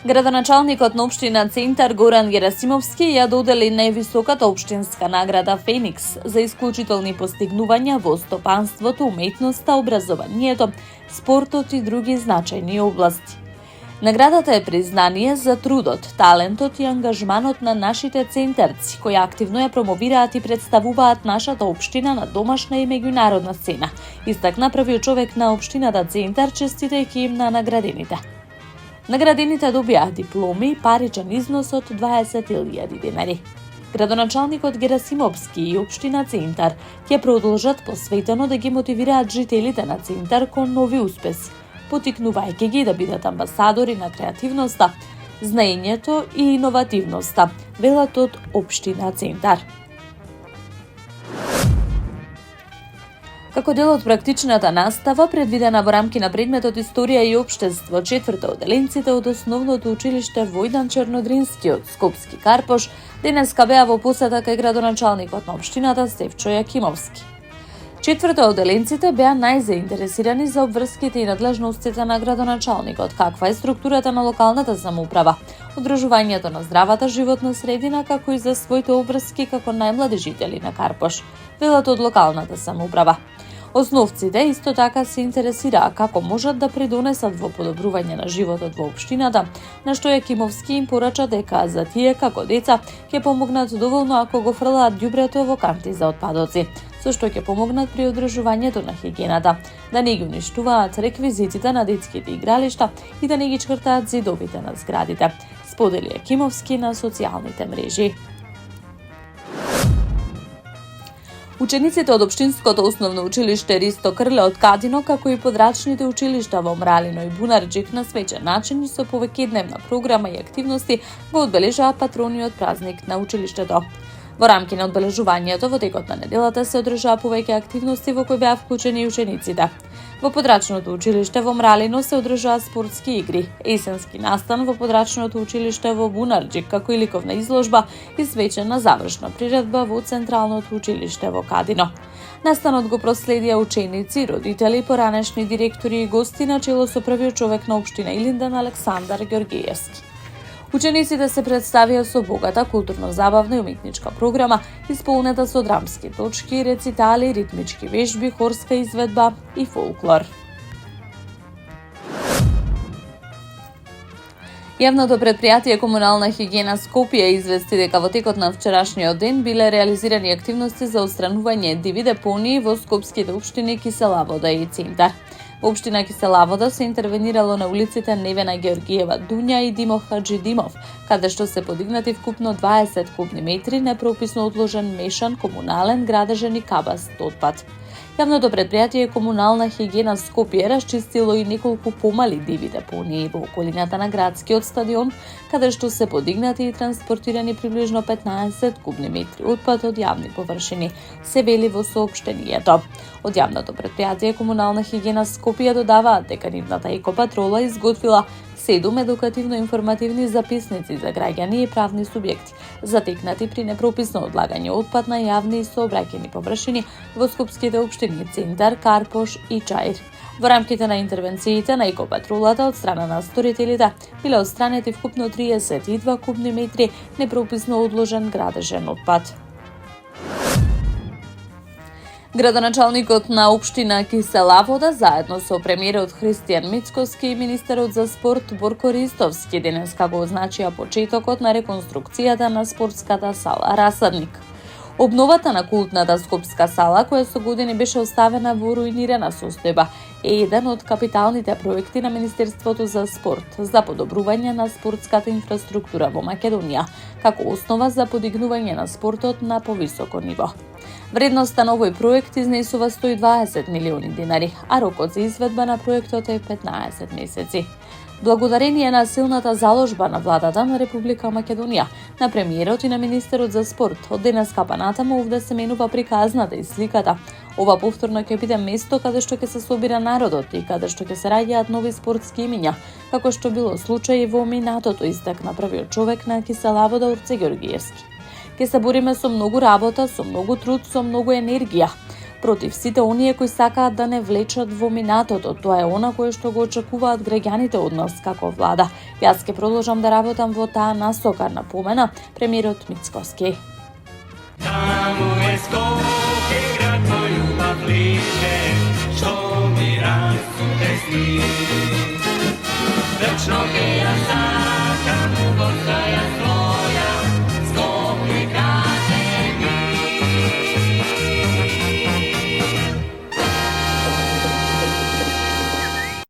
Градоначалникот на општина Центар Горан Герасимовски ја додели највисоката општинска награда Феникс за исклучителни постигнувања во стопанството, уметноста, образованието, спортот и други значајни области. Наградата е признание за трудот, талентот и ангажманот на нашите центарци, кои активно ја промовираат и представуваат нашата општина на домашна и меѓународна сцена, истакна првиот човек на општината Центар, честитајќи им на наградените. Наградените добија дипломи и паричен износ од 20.000 денари. Градоначалникот Герасимовски и општина Центар ќе продолжат посветено да ги мотивираат жителите на Центар кон нови успеси, потикнувајќи ги да бидат амбасадори на креативноста, знаењето и иновативноста, велат од општина Центар. Како дел од практичната настава, предвидена во рамки на предметот Историја и општество, четврта оделенците од основното училиште Војдан Чернодрински од Скопски Карпош денеска беа во посета кај градоначалникот на општината Стефчо Јакимовски. Четврта оделенците беа најзаинтересирани за обврските и надлежностите на градоначалникот, каква е структурата на локалната самоуправа, одржувањето на здравата животна средина, како и за своите обврски како најмлади жители на Карпош, велат од локалната самоуправа. Основците исто така се интересираа како можат да придонесат во подобрување на животот во општината, на што Јакимовски им порача дека за тие како деца ќе помогнат доволно ако го фрлаат ѓубрето во канти за отпадоци, со што ќе помогнат при одржувањето на хигиената, да не ги уништуваат реквизитите на детските игралишта и да не ги чкртаат зидовите на зградите, сподели Јакимовски на социјалните мрежи. Учениците од општинското основно училиште Ристо Крле од Кадино, како и подрачните училишта во Мралино и Бунарџик на свечен начин и со повеќедневна програма и активности го одбележаа патрониот празник на училиштето. Во рамки на одбележувањето во текот на неделата се одржаа повеќе активности во кои беа вклучени и учениците. Во подрачното училиште во Мралино се одржаа спортски игри, есенски настан во подрачното училиште во Бунарџик, како и ликовна изложба и свечена завршна приредба во Централното училиште во Кадино. Настанот го проследија ученици, родители, поранешни директори и гости на чело со првиот човек на општина Илинден Александар Ѓоргиевски. Учениците се представија со богата културно-забавна и уметничка програма, исполнета со драмски точки, рецитали, ритмички вежби, хорска изведба и фолклор. Јавното претпријатие Комунална хигиена Скопје извести дека во текот на вчерашниот ден биле реализирани активности за отстранување диви депонии во скопските општини Кисела Вода и Центар. Во општина Кисела Вода се интервенирало на улиците Невена Георгиева Дуња и Димо Хаџидимов, каде што се подигнати вкупно 20 кубни метри непрописно одложен мешан комунален, градежен и кабаст отпад. Јавното претпријатие Комунална хигиена Скопје расчистило и неколку помали диви депонии во околината на градскиот стадион, каде што се подигнати и транспортирани приближно 15 кубни метри отпад од јавни површини, се вели во соопштението. Од јавното претпријатие Комунална хигиена Скопје додаваат дека нивната екопатрола изготвила 7 едукативно-информативни записници за граѓани и правни субјекти, затекнати при непрописно одлагање отпад на јавни и сообраќајни површини во скопските општини Центар, Карпош и Чаир. Во рамките на интервенциите на екопатролата од страна на сторителите биле отстранети вкупно 32 кубни метри непрописно одложен градежен отпад. Градоначалникот на општина Кисела Вода заедно со премиерот Христијан Мицкоски и министерот за спорт Борко Ристовски денеска го означија почетокот на реконструкцијата на спортската сала Расадник. Обновата на култната скопска сала, која со години беше оставена во руинирана состојба, е еден од капиталните проекти на Министерството за спорт за подобрување на спортската инфраструктура во Македонија, како основа за подигнување на спортот на повисоко ниво. Вредноста на овој проект изнесува 120 милиони денари, а рокот за изведба на проектот е 15 месеци. Благодарение на силната заложба на владата на Република Македонија, на премиерот и на министерот за спорт, од денеска па натаму овде се менува приказната и сликата. Ова повторно ќе биде место каде што ќе се собира народот и каде што ќе се раѓаат нови спортски имиња, како што било случај во минатото, истакна првиот човек на Кисела Вода Орце Ѓоргиевски. Ќе се бориме со многу работа, со многу труд, со многу енергија. против сите оние кои сакаат да не влечат во минатото. Тоа е она кое што го очекуваат граѓаните од нас како влада. Јас ќе продолжам да работам во таа насока, напомена премиерот Мицкоски. Таму е Скопје, град мој убав лише, што ми расте сни. Вечно